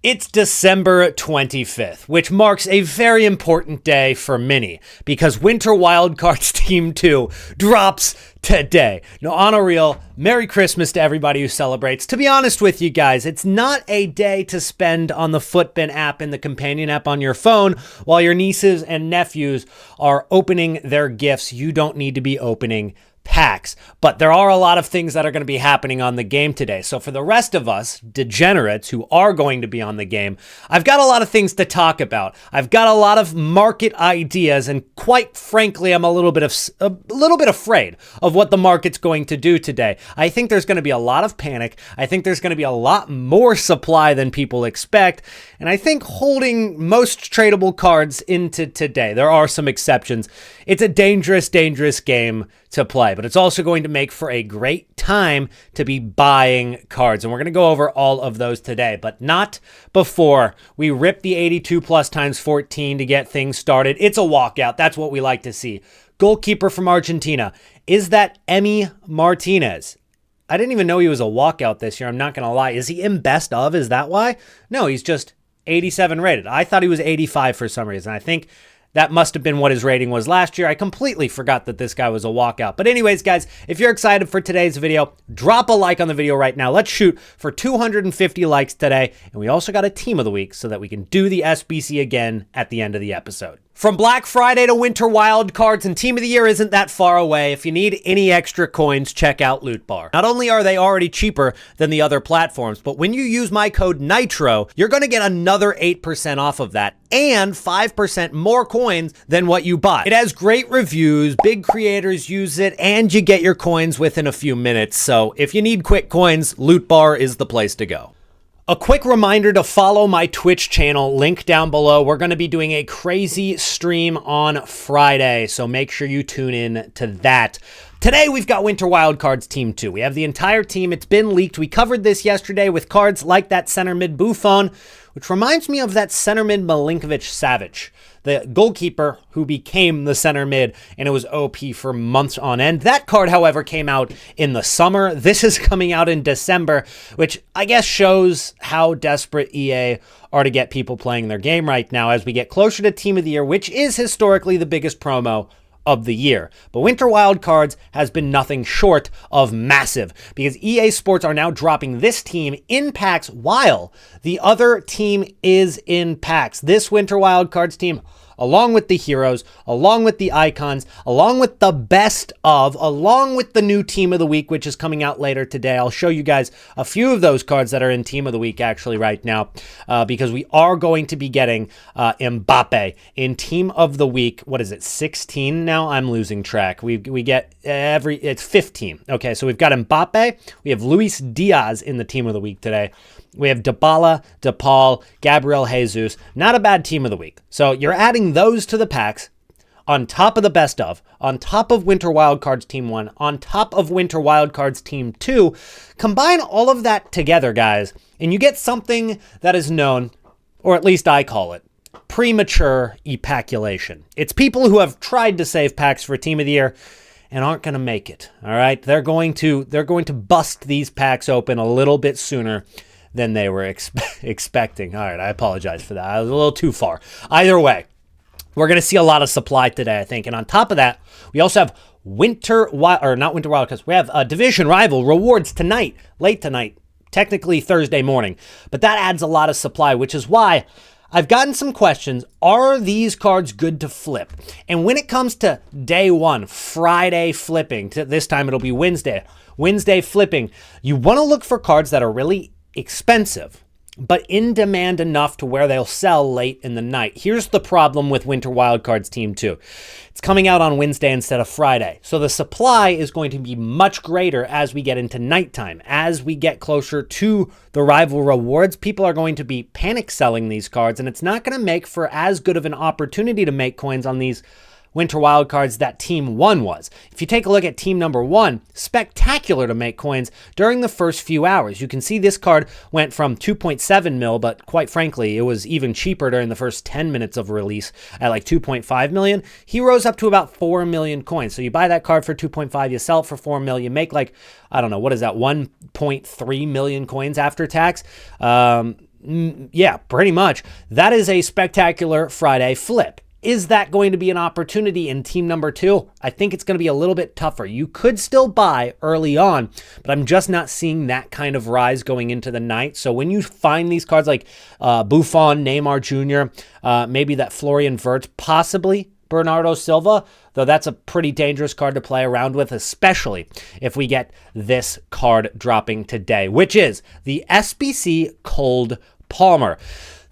It's December 25th, which marks a very important day for many because Winter Wildcards Team 2 drops today. Now, on a real, Merry Christmas to everybody who celebrates. To be honest with you guys, it's not a day to spend on the Footbin app and the companion app on your phone while your nieces and nephews are opening their gifts. You don't need to be opening packs, but there are a lot of things that are going to be happening on the game today. So for the rest of us degenerates who are going to be on the game, I've got a lot of things to talk about. I've got a lot of market ideas, and quite frankly, I'm a little bit afraid of what the market's going to do today. I think there's going to be a lot of panic. I think there's going to be a lot more supply than people expect, and I think holding most tradable cards into today. There are some exceptions. It's a dangerous game to play, but it's also going to make for a great time to be buying cards. And we're going to go over all of those today, but not before we rip the 82 plus times 14 to get things started. It's a walkout. That's what we like to see. Goalkeeper from Argentina. Is that Emi Martinez? I didn't even know he was a walkout this year. I'm not going to lie. Is he in best of? Is that why? No, he's just 87 rated. I thought he was 85 for some reason. I think that must have been what his rating was last year. I completely forgot that this guy was a walkout. But anyways, guys, if you're excited for today's video, drop a like on the video right now. Let's shoot for 250 likes today. And we also got a team of the week so that we can do the SBC again at the end of the episode. From Black Friday to Winter Wildcards, and Team of the Year isn't that far away. If you need any extra coins, check out Loot Bar. Not only are they already cheaper than the other platforms, but when you use my code NITRO, you're going to get another 8% off of that and 5% more coins than what you buy. It has great reviews, big creators use it, and you get your coins within a few minutes. So if you need quick coins, Loot Bar is the place to go. A quick reminder to follow my Twitch channel, link down below. We're going to be doing a crazy stream on Friday, so make sure you tune in to that. Today, we've got Winter Wildcards Team 2. We have the entire team. It's been leaked. We covered this yesterday with cards like that center mid Buffon, which reminds me of that center mid Milinkovic-Savic, the goalkeeper who became the center mid, and it was OP for months on end. That card, however, came out in the summer. This is coming out in December, which I guess shows how desperate EA are to get people playing their game right now as we get closer to Team of the Year, which is historically the biggest promo of the year. But Winter Wildcards has been nothing short of massive because EA Sports are now dropping this team in packs while the other team is in packs. This Winter Wildcards team, along with the heroes, along with the icons, along with the best of, along with the new team of the week, which is coming out later today. I'll show you guys a few of those cards that are in team of the week actually right now because we are going to be getting Mbappe in team of the week. What is it, 16 now? I'm losing track. We get it's 15. Okay, so we've got Mbappe. We have Luis Diaz in the team of the week today. We have Dybala, DePaul, Gabriel Jesus. Not a bad team of the week. So you're adding those to the packs on top of the best of, on top of Winter Wildcards Team 1, on top of Winter Wildcards Team 2. Combine all of that together, guys, and you get something that is known, or at least I call it, premature epaculation. It's people who have tried to save packs for Team of the Year and aren't going to make it. All right? They're going to bust these packs open a little bit sooner than they were expecting. All right, I apologize for that. I was a little too far. Either way, we're going to see a lot of supply today, I think. And on top of that, we also have not Winter Wildcards. We have a division rival rewards tonight, late tonight, technically Thursday morning. But that adds a lot of supply, which is why I've gotten some questions. Are these cards good to flip? And when it comes to day one, Friday flipping, this time it'll be Wednesday flipping, you want to look for cards that are really expensive, but in demand enough to where they'll sell late in the night. Here's the problem with Winter Wildcards Team 2. It's coming out on Wednesday instead of Friday. So the supply is going to be much greater as we get into nighttime. As we get closer to the rival rewards, people are going to be panic selling these cards, and it's not going to make for as good of an opportunity to make coins on these Winter Wildcards that Team 1 was. If you take a look at Team number 1, spectacular to make coins during the first few hours. You can see this card went from 2.7 mil, but quite frankly, it was even cheaper during the first 10 minutes of release at like 2.5 million. He rose up to about 4 million coins. So you buy that card for 2.5, you sell it for 4 mil, you make like, I don't know, what is that, 1.3 million coins after tax? Yeah, pretty much. That is a spectacular Friday flip. Is that going to be an opportunity in team number 2? I think it's going to be a little bit tougher. You could still buy early on, but I'm just not seeing that kind of rise going into the night. So when you find these cards like Buffon, Neymar Jr., maybe that Florian Wirtz, possibly Bernardo Silva, though that's a pretty dangerous card to play around with, especially if we get this card dropping today, which is the SBC Cole Palmer.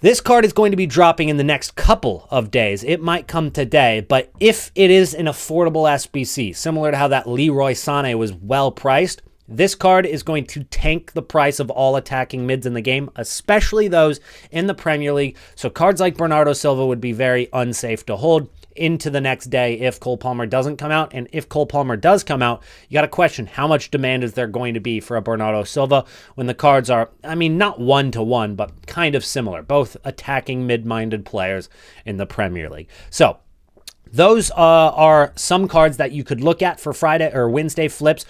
This card is going to be dropping in the next couple of days. It might come today, but if it is an affordable SBC, similar to how that Leroy Sané was well priced, this card is going to tank the price of all attacking mids in the game, especially those in the Premier League. So cards like Bernardo Silva would be very unsafe to hold into the next day if Cole Palmer doesn't come out. And if Cole Palmer does come out, you got to question how much demand is there going to be for a Bernardo Silva when the cards are, I mean, not 1-to-1, but kind of similar, both attacking mid-minded players in the Premier League. So those are some cards that you could look at for Friday or Wednesday flips.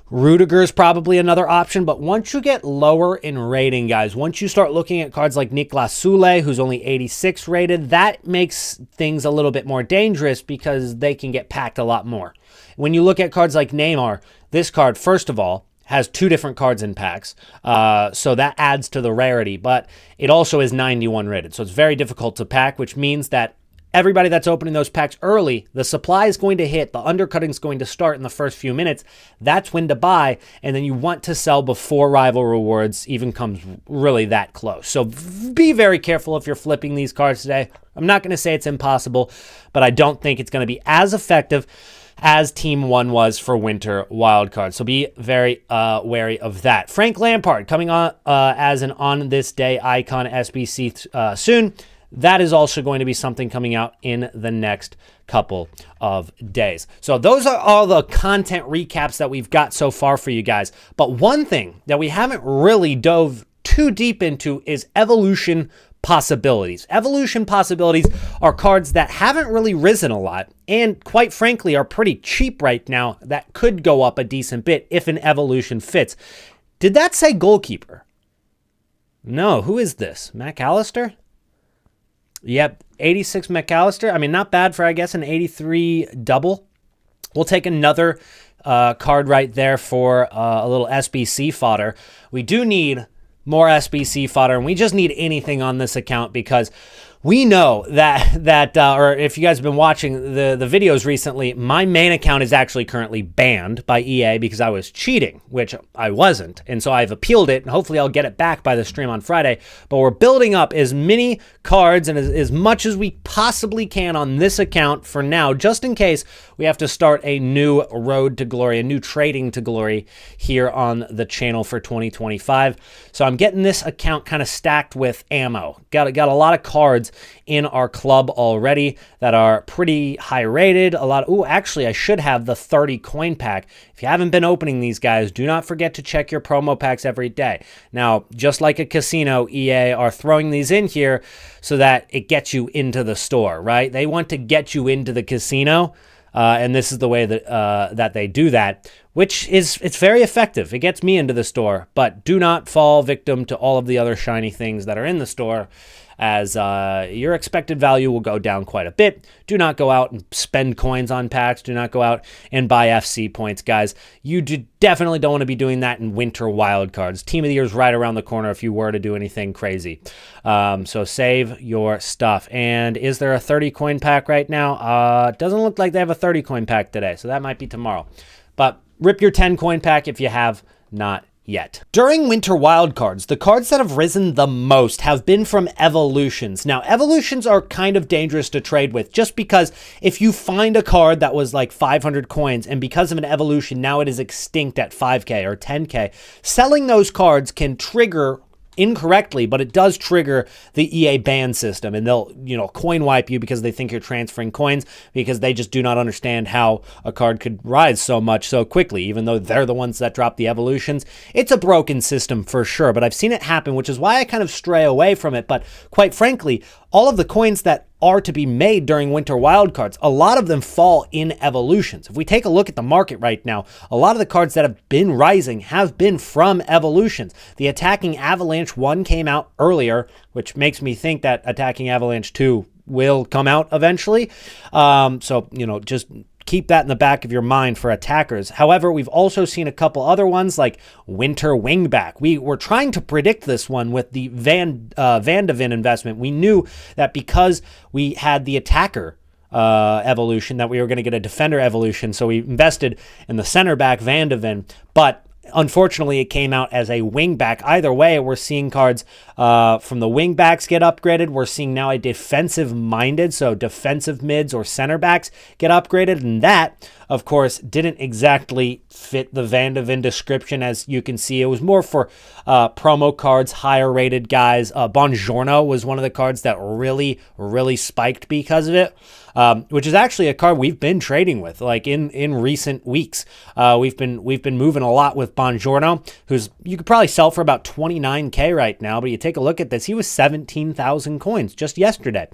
Rudiger is probably another option, but once you get lower in rating, guys, once you start looking at cards like Niklas Sule, who's only 86 rated, that makes things a little bit more dangerous because they can get packed a lot more. When you look at cards like Neymar, this card, first of all, has 2 different cards in packs, so that adds to the rarity, but it also is 91 rated, so it's very difficult to pack, which means that everybody that's opening those packs early, the supply is going to hit, the undercutting is going to start in the first few minutes. That's when to buy, and then you want to sell before rival rewards even comes really that close. So be very careful if you're flipping these cards today. I'm not going to say it's impossible, but I don't think it's going to be as effective as Team 1 was for Winter Wildcard. So be very wary of that. Frank Lampard coming on as an On This Day icon SBC soon. That is also going to be something coming out in the next couple of days. So those are all the content recaps that we've got so far for you guys. But one thing that we haven't really dove too deep into is evolution possibilities. Evolution possibilities are cards that haven't really risen a lot and quite frankly are pretty cheap right now that could go up a decent bit if an evolution fits. Did that say goalkeeper? No, who is this? McAllister? Yep, 86 McAllister. I mean, not bad for, I guess, an 83 double. We'll take another card right there for a little SBC fodder. We do need more SBC fodder, and we just need anything on this account because we know that or if you guys have been watching the videos recently, my main account is actually currently banned by EA because I was cheating, which I wasn't. And so I've appealed it, and hopefully I'll get it back by the stream on Friday. But we're building up as many cards and as much as we possibly can on this account for now, just in case we have to start a new road to glory, a new trading to glory here on the channel for 2025. So I'm getting this account kind of stacked with ammo. Got a lot of cards in our club already that are pretty high rated. Actually, I should have the 30 coin pack. If you haven't been opening these guys, do not forget to check your promo packs every day. Now, just like a casino, EA are throwing these in here so that it gets you into the store, right? They want to get you into the casino, and this is the way that they do that, which is, it's very effective. It gets me into the store, but do not fall victim to all of the other shiny things that are in the store, as your expected value will go down quite a bit. Do not go out and spend coins on packs. Do not go out and buy FC points, guys. You definitely don't want to be doing that in winter wildcards. Team of the Year is right around the corner if you were to do anything crazy. So save your stuff. And is there a 30 coin pack right now? Doesn't look like they have a 30 coin pack today, so that might be tomorrow. But rip your 10 coin pack if you have not yet. During winter wildcards, the cards that have risen the most have been from evolutions. Now, evolutions are kind of dangerous to trade with just because if you find a card that was like 500 coins and because of an evolution, now it is extinct at 5K or 10K, selling those cards can trigger incorrectly, but it does trigger the EA ban system, and they'll, coin wipe you because they think you're transferring coins because they just do not understand how a card could rise so much so quickly, even though they're the ones that drop the evolutions. It's a broken system for sure, but I've seen it happen, which is why I kind of stray away from it. But quite frankly, all of the coins that are to be made during winter wildcards, a lot of them fall in evolutions. If we take a look at the market right now, a lot of the cards that have been rising have been from evolutions. The Attacking Avalanche 1 came out earlier, which makes me think that Attacking Avalanche 2 will come out eventually. So, just keep that in the back of your mind for attackers. However, we've also seen a couple other ones like Winter Wingback. We were trying to predict this one with the Van de Ven investment. We knew that because we had the attacker evolution that we were going to get a defender evolution. So we invested in the center back Van de Ven, but unfortunately, it came out as a wingback. Either way, we're seeing cards from the wingbacks get upgraded. We're seeing now a defensive-minded, so defensive mids or center backs get upgraded. And that, of course, didn't exactly fit the Van de Ven description. As you can see, it was more for promo cards, higher-rated guys. Buongiorno was one of the cards that really, really spiked because of it. Which is actually a card we've been trading with, like in recent weeks. We've been moving a lot with Buongiorno, who's you could probably sell for about 29K right now. But you take a look at this, he was 17,000 coins just yesterday.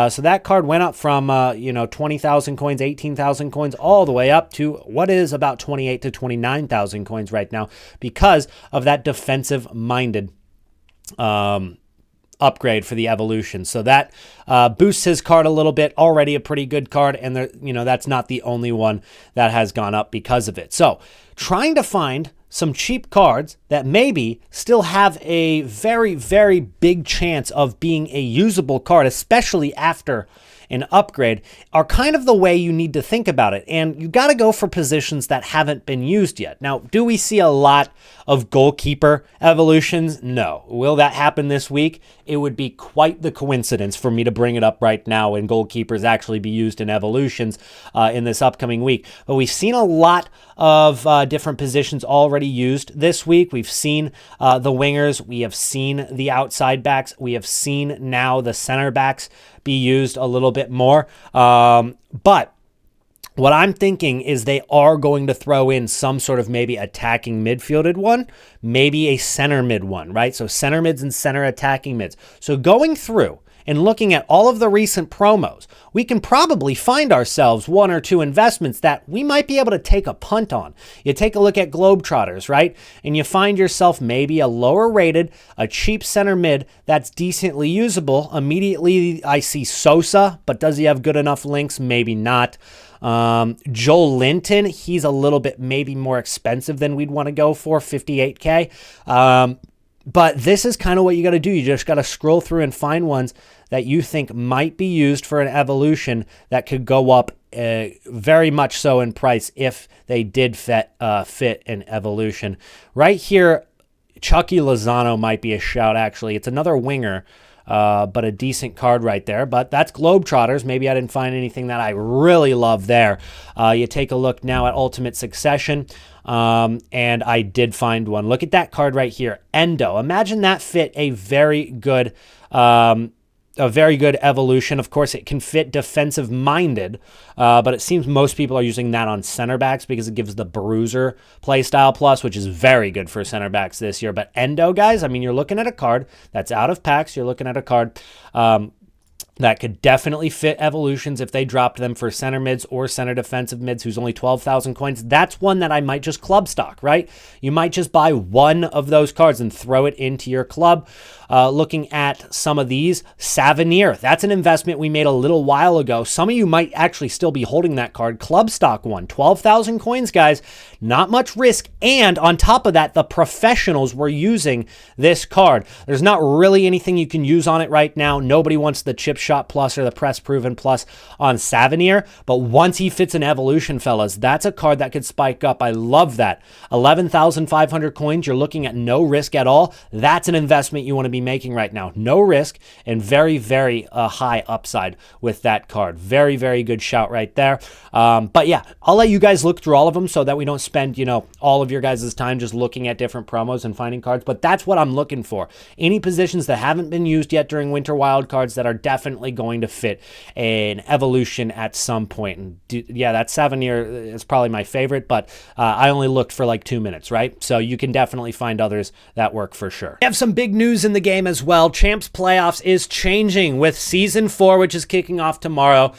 So that card went up from 20,000 coins, 18,000 coins, all the way up to what is about 28 to 29,000 coins right now because of that defensive-minded upgrade for the evolution. So that boosts his card a little bit. Already a pretty good card, and that's not the only one that has gone up because of it. So trying to find some cheap cards that maybe still have a very, very big chance of being a usable card, especially after an upgrade, are kind of the way you need to think about it. And you got to go for positions that haven't been used yet. Now, do we see a lot of goalkeeper evolutions? No. Will that happen this week? It would be quite the coincidence for me to bring it up right now and goalkeepers actually be used in evolutions in this upcoming week. But we've seen a lot of different positions already used this week. We've seen the wingers. We have seen the outside backs. We have seen now the center backs be used a little bit more. But what I'm thinking is they are going to throw in some sort of maybe attacking midfielded one, maybe a center mid one, right? So center mids and center attacking mids. So going through and looking at all of the recent promos, we can probably find ourselves one or two investments that we might be able to take a punt on. You take a look at Globetrotters, right? And you find yourself maybe a lower rated, a cheap center mid that's decently usable. Immediately, I see Sosa, but does he have good enough links? Maybe not. Joel Linton, he's a little bit maybe more expensive than we'd want to go for, 58K. But this is kind of what you got to do. You just got to scroll through and find ones that you think might be used for an evolution that could go up very much so in price if they did fit an evolution. Right here, Chucky Lozano might be a shout, actually. It's another winger, but a decent card right there. But that's Globetrotters. Maybe I didn't find anything that I really love there. You take a look now at Ultimate Succession. And I did find one. Look at that card right here, Endo. Imagine that fit a very good evolution. Of course, it can fit defensive-minded, but it seems most people are using that on center backs because it gives the bruiser playstyle plus, which is very good for center backs this year. But Endo, guys, I mean, you're looking at a card that's out of packs. You're looking at a card that could definitely fit evolutions if they dropped them for center mids or center defensive mids who's only 12,000 coins. That's one that I might just club stock, right? You might just buy one of those cards and throw it into your club. Looking at some of these, Savanier, that's an investment we made a little while ago. Some of you might actually still be holding that card. Club stock one, 12,000 coins, guys. Not much risk. And on top of that, the professionals were using this card. There's not really anything you can use on it right now. Nobody wants the chip shot plus or the press proven plus on Savanier. But once he fits an evolution, fellas, that's a card that could spike up. I love that. 11,500 coins. You're looking at no risk at all. That's an investment you want to be making right now. No risk and very, very high upside with that card. Very, very good shout right there. But yeah, I'll let you guys look through all of them so that we don't spend, all of your guys' time just looking at different promos and finding cards. But that's what I'm looking for. Any positions that haven't been used yet during winter wild cards that are definitely going to fit an evolution at some point. And yeah, that Savanier is probably my favorite, but I only looked for like 2 minutes, right? So you can definitely find others that work for sure. We have some big news in the game game as well. Champs Playoffs is changing with Season 4, which is kicking off tomorrow.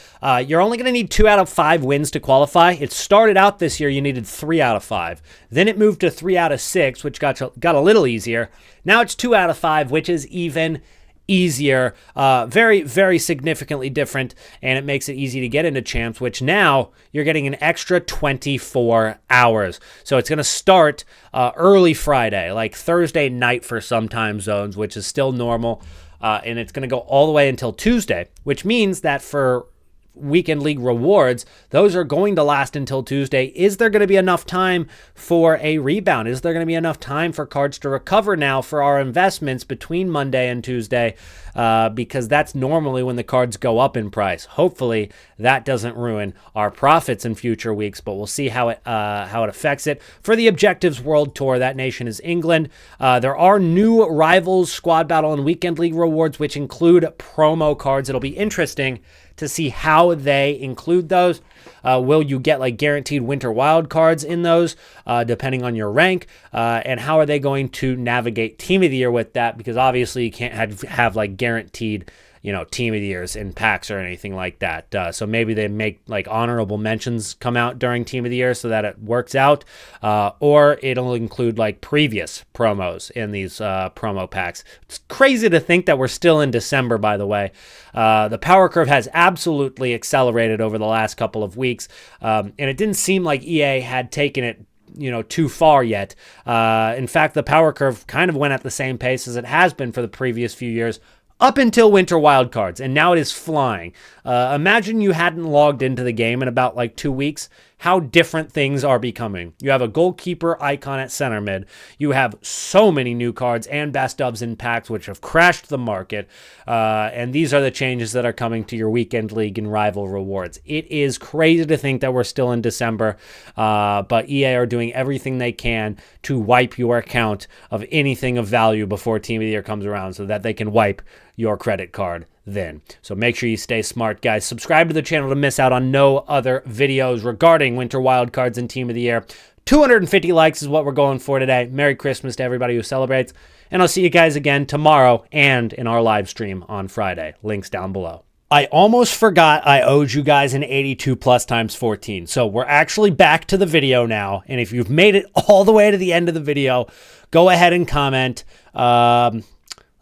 You're only going to need 2 out of 5 wins to qualify. It started out this year, you needed 3 out of 5. Then it moved to 3 out of 6, which got a little easier. Now it's 2 out of 5, which is even easier, very, very significantly different, and it makes it easy to get into champs, which now you're getting an extra 24 hours. So it's going to start early Friday, like Thursday night for some time zones, which is still normal, and it's going to go all the way until Tuesday, which means that for weekend league rewards, those are going to last until Tuesday. Is there going to be enough time for a rebound? Is there going to be enough time for cards to recover now for our investments between Monday and Tuesday? Because that's normally when the cards go up in price. Hopefully that doesn't ruin our profits in future weeks, but we'll see how it affects it. For the Objectives World Tour, that nation is England. There are new Rivals, Squad Battle, and Weekend League rewards, which include promo cards. It'll be interesting to see how they include those. Will you get like guaranteed winter wild cards in those, depending on your rank? And how are they going to navigate Team of the Year with that? Because obviously you can't have like guaranteed, Team of the Years in packs or anything like that. So maybe they make like honorable mentions come out during Team of the Year so that it works out. Or it'll include like previous promos in these promo packs. It's crazy to think that we're still in December, by the way. The power curve has absolutely accelerated over the last couple of weeks. And it didn't seem like EA had taken it too far yet. In fact, the power curve kind of went at the same pace as it has been for the previous few years, up until Winter Wildcards, and now it is flying. Imagine you hadn't logged into the game in about like 2 weeks, how different things are becoming. You have a goalkeeper icon at center mid. You have so many new cards and best ofs in packs, which have crashed the market. And these are the changes that are coming to your weekend league and rival rewards. It is crazy to think that we're still in December, but EA are doing everything they can to wipe your account of anything of value before Team of the Year comes around so that they can wipe your credit card then. So make sure you stay smart, guys. Subscribe to the channel to miss out on no other videos regarding Winter Wildcards and Team of the Year. 250 likes is what we're going for today. Merry Christmas to everybody who celebrates. And I'll see you guys again tomorrow and in our live stream on Friday. Links down below. I almost forgot I owed you guys an 82 plus times 14. So we're actually back to the video now. And if you've made it all the way to the end of the video, go ahead and comment.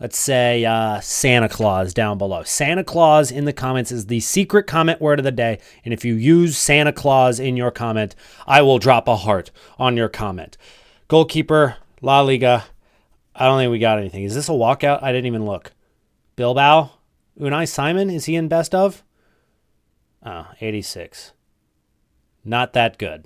Let's say Santa Claus down below. Santa Claus in the comments is the secret comment word of the day. And if you use Santa Claus in your comment, I will drop a heart on your comment. Goalkeeper, La Liga. I don't think we got anything. Is this a walkout? I didn't even look. Bilbao. Unai Simon. Is he in best of? Oh, 86. Not that good.